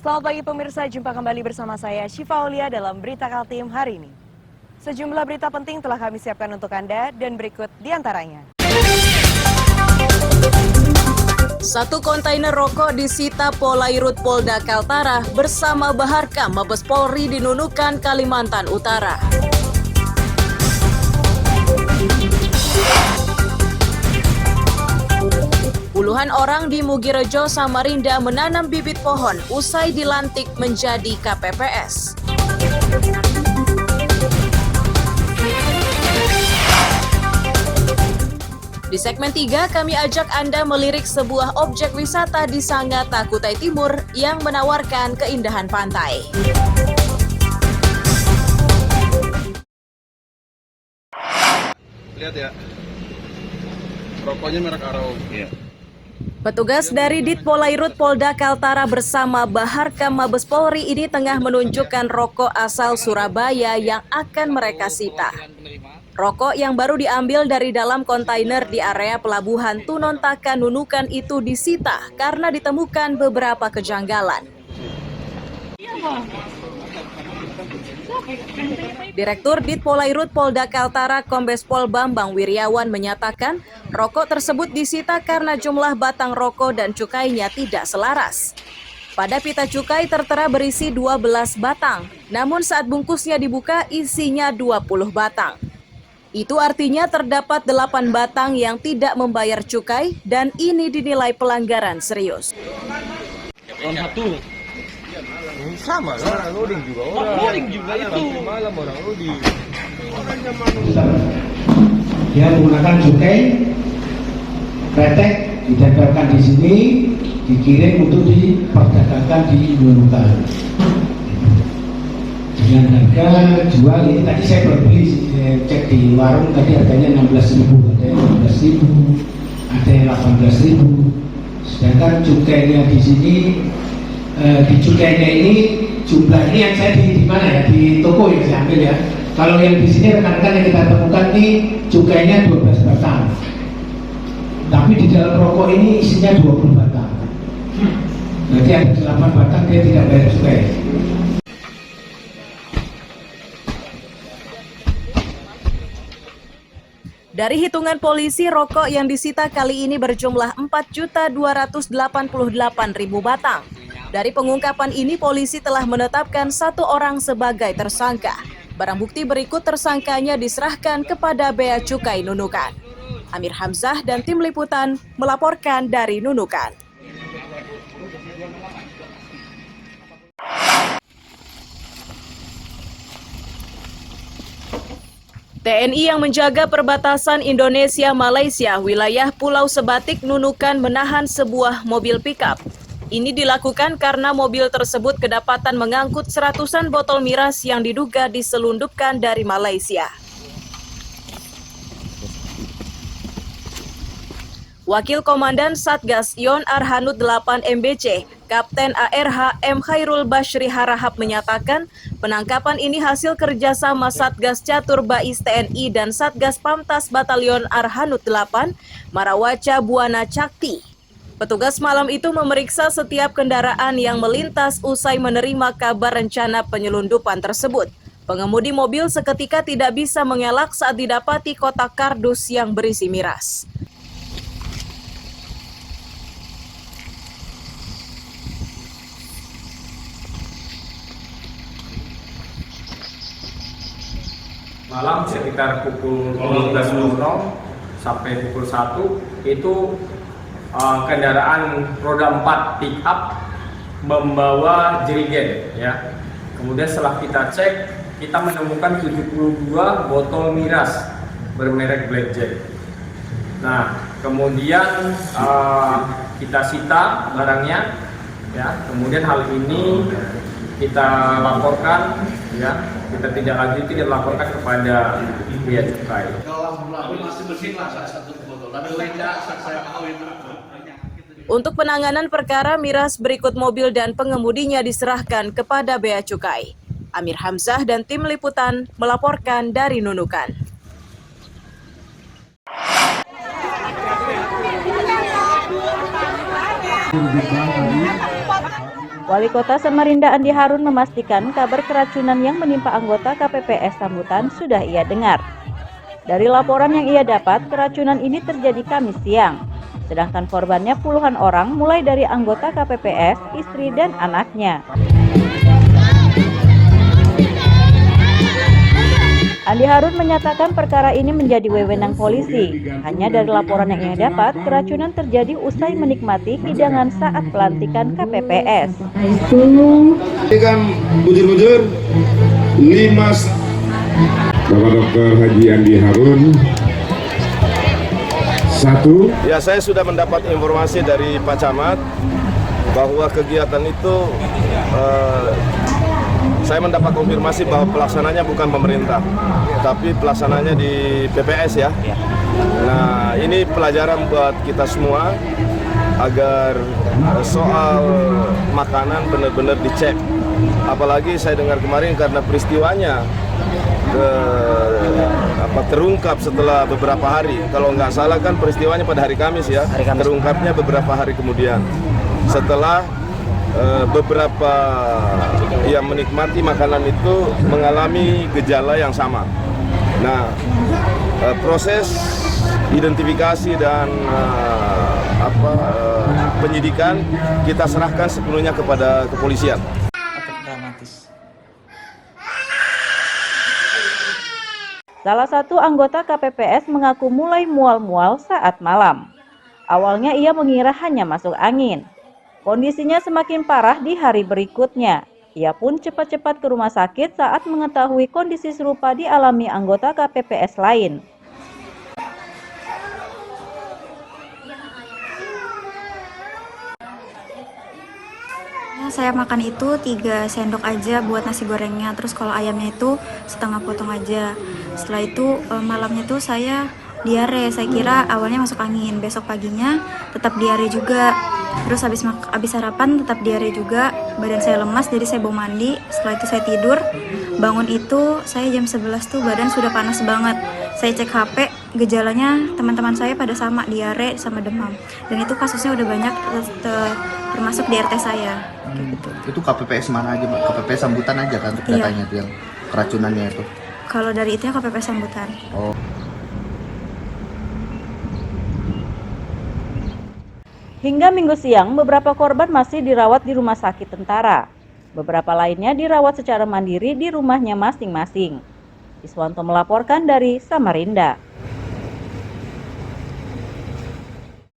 Selamat pagi pemirsa, jumpa kembali bersama saya Syifa Aulia dalam Berita Kaltim hari ini. Sejumlah berita penting telah kami siapkan untuk Anda dan berikut diantaranya. Satu kontainer rokok disita Polairut Polda Kaltara bersama Baharkam Mabes Polri di Nunukan, Kalimantan Utara. Puluhan orang di Mugirejo, Samarinda menanam bibit pohon usai dilantik menjadi KPPS. Di segmen 3, kami ajak Anda melirik sebuah objek wisata di Sangatta, Kutai Timur yang menawarkan keindahan pantai. Lihat ya, rokoknya merek Arrow. Iya. Petugas dari Dit Polairut Polda Kaltara bersama Baharkam Mabes Polri ini tengah menunjukkan rokok asal Surabaya yang akan mereka sita. Rokok yang baru diambil dari dalam kontainer di area pelabuhan Tunontaka Nunukan itu disita karena ditemukan beberapa kejanggalan. Direktur Dit Polairut Polda Kaltara Kombes Pol Bambang Wiryawan menyatakan rokok tersebut disita karena jumlah batang rokok dan cukainya tidak selaras. Pada pita cukai tertera berisi 12 batang, namun saat bungkusnya dibuka isinya 20 batang. Itu artinya terdapat 8 batang yang tidak membayar cukai dan ini dinilai pelanggaran serius. Ron 1. Sama lah, loading juga orang. Loading juga itu. Malam orang loading. Dia menggunakan cukai, kretek, didapatkan di sini, dikirim untuk diperdagangkan di Nunukan. Dengan harga jual ini tadi saya baru beli, cek di warung tadi harganya 16.000, ada yang 15.000, ada yang 18.000. Sedangkan cukainya di sini, di cukainya ini jumlah ini yang saya di mana ya, di toko yang saya ambil ya. Kalau yang di sini rekan-rekan yang kita temukan ini cukainya 12 batang, tapi di dalam rokok ini isinya 20 batang. Berarti ada 8 batang dia tidak bayar cukai. Dari hitungan polisi, rokok yang disita kali ini berjumlah 4.288.000 batang. Dari pengungkapan ini, polisi telah menetapkan 1 orang sebagai tersangka. Barang bukti berikut tersangkanya diserahkan kepada Bea Cukai Nunukan. Amir Hamzah dan tim liputan melaporkan dari Nunukan. TNI yang menjaga perbatasan Indonesia-Malaysia wilayah Pulau Sebatik Nunukan menahan sebuah mobil pickup. Ini dilakukan karena mobil tersebut kedapatan mengangkut seratusan botol miras yang diduga diselundupkan dari Malaysia. Wakil Komandan Satgas Yon Arhanud 8 MBC, Kapten ARH M. Khairul Bashri Harahap menyatakan penangkapan ini hasil kerjasama Satgas Catur Bais TNI dan Satgas Pamtas Batalion Arhanud 8, Marawaca Buana Cakti. Petugas malam itu memeriksa setiap kendaraan yang melintas usai menerima kabar rencana penyelundupan tersebut. Pengemudi mobil seketika tidak bisa mengelak saat didapati kotak kardus yang berisi miras. Malam sekitar pukul 12.00 sampai pukul 1 itu kendaraan roda 4 pick up membawa jerigen ya. Kemudian setelah kita cek, kita menemukan 72 botol miras bermerek Blackjack. Nah, kemudian kita sita barangnya ya. Kemudian hal ini kita laporkan ya, kita tidak lanjuti dan laporkan kepada Bea Cukai. Untuk penanganan perkara miras berikut mobil dan pengemudinya diserahkan kepada Bea Cukai. Amir Hamzah dan tim liputan melaporkan dari Nunukan. Wali Kota Samarinda Andi Harun memastikan kabar keracunan yang menimpa anggota KPPS Sambutan sudah ia dengar. Dari laporan yang ia dapat, keracunan ini terjadi Kamis siang. Sedangkan korbannya puluhan orang mulai dari anggota KPPS, istri dan anaknya. Andi Harun menyatakan perkara ini menjadi wewenang polisi. Hanya dari laporan yang ia dapat, keracunan terjadi usai menikmati hidangan saat pelantikan KPPS. Ini kan bujur-bujur 5 Bapak Dr. Haji Andi Harun. 1. Ya, saya sudah mendapat informasi dari Pak Camat bahwa kegiatan itu saya mendapat konfirmasi bahwa pelaksananya bukan pemerintah, tapi pelaksananya di PPS ya. Nah, ini pelajaran buat kita semua agar soal makanan benar-benar dicek. Apalagi saya dengar kemarin karena peristiwanya terungkap setelah beberapa hari. Kalau nggak salah kan peristiwanya pada hari Kamis ya. Terungkapnya beberapa hari kemudian. Setelah beberapa yang menikmati makanan itu mengalami gejala yang sama. Nah, proses identifikasi dan penyidikan kita serahkan sepenuhnya kepada kepolisian. Salah satu anggota KPPS mengaku mulai mual-mual saat malam. Awalnya ia mengira hanya masuk angin. Kondisinya semakin parah di hari berikutnya. Ia pun cepat-cepat ke rumah sakit saat mengetahui kondisi serupa dialami anggota KPPS lain. Saya makan itu 3 sendok aja buat nasi gorengnya, terus kalau ayamnya itu setengah potong aja. Setelah itu malamnya tuh saya diare, saya kira awalnya masuk angin, besok paginya tetap diare juga. Terus habis sarapan tetap diare juga, badan saya lemas jadi saya bawa mandi. Setelah itu saya tidur, bangun itu saya jam 11 tuh badan sudah panas banget. Saya cek HP, gejalanya teman-teman saya pada sama, diare sama demam. Dan itu kasusnya udah banyak termasuk di RT saya. Gitu. Itu KPPS mana aja, Mbak? KPPS Sambutan aja kan katanya itu yang keracunannya itu. Kalau dari itu ya KPPS Sambutan. Oh. Hingga Minggu siang, beberapa korban masih dirawat di rumah sakit tentara. Beberapa lainnya dirawat secara mandiri di rumahnya masing-masing. Iswanto melaporkan dari Samarinda.